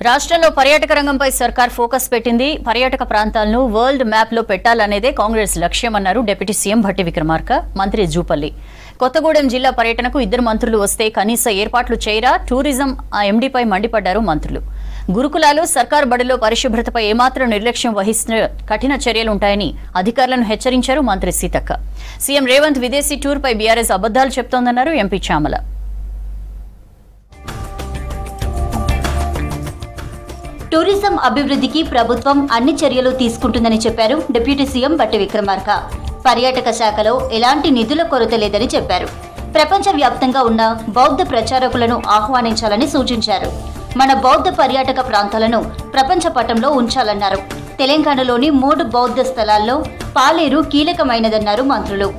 రాష్ట్రంలో పర్యాటక రంగంపై సర్కార్ ఫోకస్ పెట్టింది. పర్యాటక ప్రాంతాలను వరల్డ్ మ్యాప్ లో పెట్టాలనేదే కాంగ్రెస్ లక్ష్యమన్నారు డిప్యూటీ సీఎం భట్టి విక్రమార్క. మంత్రి జూపల్లి కొత్తగూడెం జిల్లా పర్యటనకు 2 మంత్రులు వస్తే కనీస ఏర్పాట్లు చేయరా టూరిజం ఎండీపై మండిపడ్డారు మంత్రులు. గురుకులాలు సర్కార్ బడిలో పరిశుభ్రతపై ఏమాత్రం నిర్లక్ష్యం వహిస్తే కఠిన చర్యలుంటాయని అధికారులను హెచ్చరించారు మంత్రి సీతక్క. సీఎం రేవంత్ విదేశీ టూర్పై బీఆర్ఎస్ అబద్దాలు చెప్తోందన్నారు ఎంపీ చామల. టూరిజం అభివృద్ధికి ప్రభుత్వం అన్ని చర్యలు తీసుకుంటుందని చెప్పారు డిప్యూటీ సీఎం భట్టి విక్రమార్క. పర్యాటక శాఖలో ఎలాంటి నిధుల కొరత లేదని చెప్పారు. ప్రపంచవ్యాప్తంగా ఉన్న బౌద్ధ ప్రచారకులను ఆహ్వానించాలని సూచించారు. మన బౌద్ధ పర్యాటక ప్రాంతాలను ప్రపంచ పటంలో ఉంచాలన్నారు. తెలంగాణలోని 3 బౌద్ధ స్థలాల్లో పాలేరు కీలకమైనదన్నారు మంత్రులు.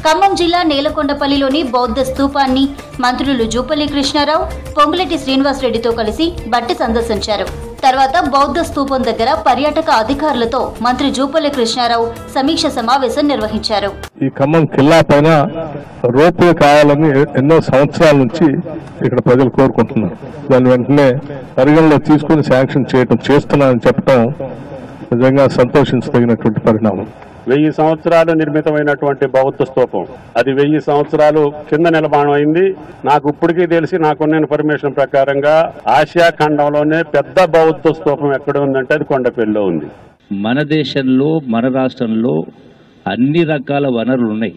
ఖమ్మం జిల్లా నేలకొండపల్లిలోని బౌద్ధ స్తూపాన్ని మంత్రులు జూపల్లి కృష్ణారావు, పొంగులేటి శ్రీనివాసరెడ్డితో కలిసి భట్టి సందర్శించారు. తర్వాత బౌద్ధ స్తూపం దగ్గర పర్యాటక అధికారులతో మంత్రి జూపల్లి కృష్ణారావు సమీక్ష సమావేశం నిర్వహించారు. ఈ ఖమ్మం కిల్లా పైన రోప్వే కావాలని ఎన్నో సంవత్సరాల నుంచి ఇక్కడ ప్రజలు కోరుకుంటున్నారు. దాని వెంటనే పరిగణలో తీసుకుని శాంక్షన్ చేస్తున్నానని చెప్పడం నిజంగా సంతోషించదగినటువంటి పరిణామం. 1000 సంవత్సరాలు నిర్మితమైనటువంటి బౌద్ధ స్తూపం, అది 1000 సంవత్సరాలు కింద నిర్మాణం అయింది. నాకు ఇప్పటికీ తెలిసి నాకున్న ఇన్ఫర్మేషన్ ప్రకారంగా ఆసియా ఖండంలోనే పెద్ద బౌద్ధ స్తూపం ఎక్కడ ఉందంటే అది కొండపల్లిలో ఉంది. మన దేశంలో మన రాష్ట్రంలో అన్ని రకాల వనరులు ఉన్నాయి.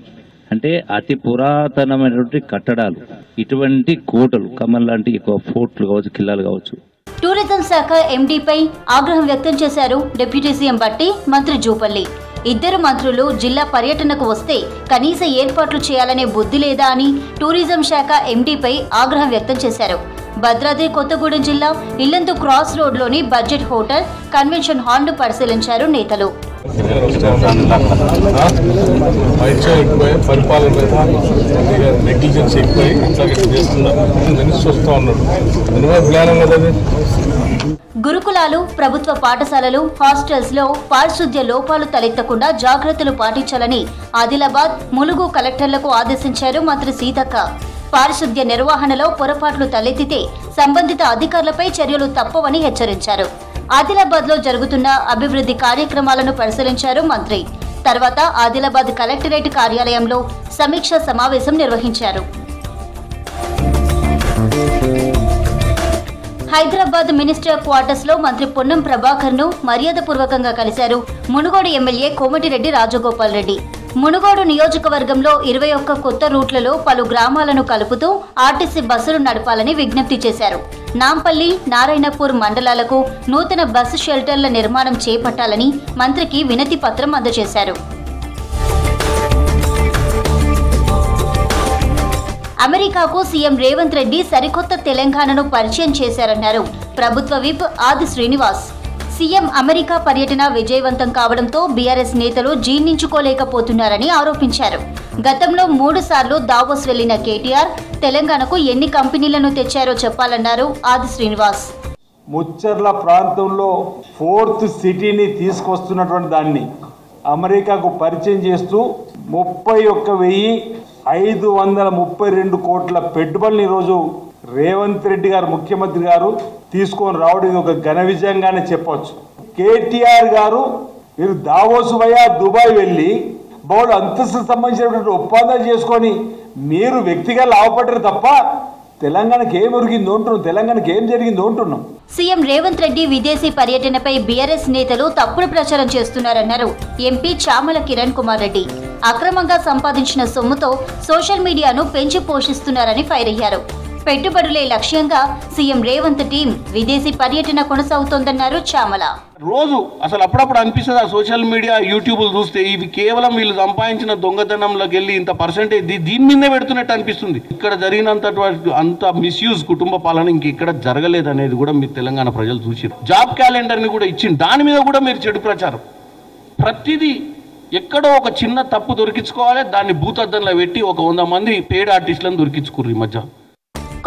అంటే అతి పురాతనమైనటువంటి కట్టడాలు, ఇటువంటి కోటలు, ఖమ్మం లాంటి ఫోర్ట్లు కావచ్చు, కిల్లాలు కావచ్చు. టూరిజం శాఖ ఎండీపై ఆగ్రహం వ్యక్తం చేశారు డిప్యూటీ సీఎం భట్టి, మంత్రి జూపల్లి. 2 మంత్రులు జిల్లా పర్యటనకు వస్తే కనీస ఏర్పాట్లు చేయాలనే బుద్ధి లేదా అని టూరిజం శాఖ ఎండీపై ఆగ్రహం వ్యక్తం చేశారు. భద్రాద్రి కొత్తగూడెం జిల్లా ఇల్లందు క్రాస్ రోడ్లోని బడ్జెట్ హోటల్, కన్వెన్షన్ హాల్ను పరిశీలించారు నేతలు. గురుకులాలు, ప్రభుత్వ పాఠశాలలు, హాస్టల్స్ లో పారిశుద్ధ్య లోపాలు తలెత్తకుండా జాగ్రత్తలు పాటించాలని ఆదిలాబాద్, ములుగు కలెక్టర్లకు ఆదేశించారు మంత్రి సీతక్క. పారిశుద్ధ్య నిర్వహణలో పొరపాట్లు తలెత్తితే సంబంధిత అధికారులపై చర్యలు తప్పవని హెచ్చరించారు. ఆదిలాబాద్ లో జరుగుతున్న అభివృద్ధి కార్యక్రమాలను పరిశీలించారు మంత్రి. తర్వాత ఆదిలాబాద్ కలెక్టరేట్ కార్యాలయంలో సమీక్ష సమావేశం నిర్వహించారు. హైదరాబాద్ మినిస్టర్ క్వార్టర్స్ లో మంత్రి పొన్నం ప్రభాకర్ ను మర్యాదపూర్వకంగా కలిశారు మునుగోడు ఎమ్మెల్యే కోమటిరెడ్డి రాజగోపాల్ రెడ్డి. మునుగోడు నియోజకవర్గంలో 21 కొత్త రూట్లలో పలు గ్రామాలను కలుపుతూ ఆర్టీసీ బస్సులు నడపాలని విజ్ఞప్తి చేశారు. నాంపల్లి, నారాయణపూర్ మండలాలకు నూతన బస్సు షెల్టర్ల నిర్మాణం చేపట్టాలని మంత్రికి వినతి పత్రం అందజేశారు. అమెరికాకు సీఎం రేవంత్ రెడ్డి సరికొత్త తెలంగాణను పరిచయం చేశారన్నారు ప్రభుత్వ విప్ ఆది శ్రీనివాస్. సీఎం అమెరికా పర్యటన విజయవంతం కావడంతో బీఆర్ఎస్ నేతలు జీర్ణించుకోలేకపోతున్నారని ఆరోపించారు. గతంలో 3 సార్లు దావోస్ వెళ్లిన కేటీఆర్ తెలంగాణకు ఎన్ని కంపెనీలను తెచ్చారో చెప్పాలన్నారు ఆది శ్రీనివాస్. ముచ్చర్ల ప్రాంతంలో 4th సిటీని తీసుకొస్తున్నటువంటి దాన్ని అమెరికాకు పరిచయం చేస్తూ 31,532 కోట్ల పెట్టుబడులు ఈరోజు రేవంత్ రెడ్డి గారు ముఖ్యమంత్రి గారు తీసుకొని రావడం ఒక ఘన విజయంగానే చెప్పవచ్చు. కేటీఆర్ గారు మీరు దావోస్ వయా దుబాయ్ వెళ్ళి బౌల్ అంతస్తు సంబంధించినటువంటి ఒప్పందాలు చేసుకొని మీరు వ్యక్తిగా లాభపడ్డారు తప్ప తెలంగాణకి ఏం ఒరిగిందో అంటున్నాం, తెలంగాణకి ఏం జరిగిందో అంటున్నాం. సీఎం రేవంత్ రెడ్డి విదేశీ పర్యటనపై బీఆర్ఎస్ నేతలు తప్పుడు ప్రచారం చేస్తున్నారన్నారు ఎంపీ చామల కిరణ్ కుమార్ రెడ్డి. అక్రమంగా సంపాదించిన సొమ్ముతో సోషల్ మీడియాను పెంచి పోషిస్తున్నారని ఫైర్ అయ్యారు. పెట్టుబడులే లక్ష్యంగా సీఎం రేవంత్ టీం విదేశీ పర్యటన కొనసాగుతోందన్నారు చామల. రోజు అసలు అప్పుడప్పుడు అనిపిస్తుంది ఆ సోషల్ మీడియా, యూట్యూబ్లు చూస్తే ఇవి కేవలం వీళ్ళు సంపాదించిన దొంగతనంలోకి వెళ్ళి ఇంత పర్సెంటేజ్ దీని మీదే పెడుతున్నట్టు అనిపిస్తుంది. ఇక్కడ జరిగినంత మిస్యూజ్ కుటుంబ పాలన ఇంకెక్కడ జరగలేదు అనేది కూడా మీరు తెలంగాణ ప్రజలు చూసారు. జాబ్ క్యాలెండర్ని కూడా ఇచ్చింది, దాని మీద కూడా మీరు చెడు ప్రచారం. ప్రతిదీ ఎక్కడో ఒక చిన్న తప్పు దొరికించుకోవాలి, దాన్ని భూతద్దంలో పెట్టి ఒక 100 మంది పేడ్ ఆర్టిస్టులను దొరికించుకుర్రు ఈ మధ్య.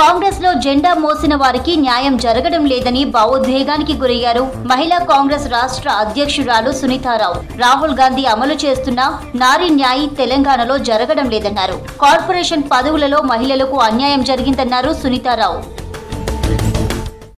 కాంగ్రెస్ లో జెండా మోసిన వారికి న్యాయం జరగడం లేదని భావోద్వేగానికి గురయ్యారు మహిళా కాంగ్రెస్ రాష్ట్ర అధ్యక్షురాలు సునీతారావు. రాహుల్ గాంధీ అమలు చేస్తున్న నారీ న్యాయ్ తెలంగాణలో జరగడం లేదన్నారు. కార్పొరేషన్ పదవులలో మహిళలకు అన్యాయం జరిగిందన్నారు సునీతారావు.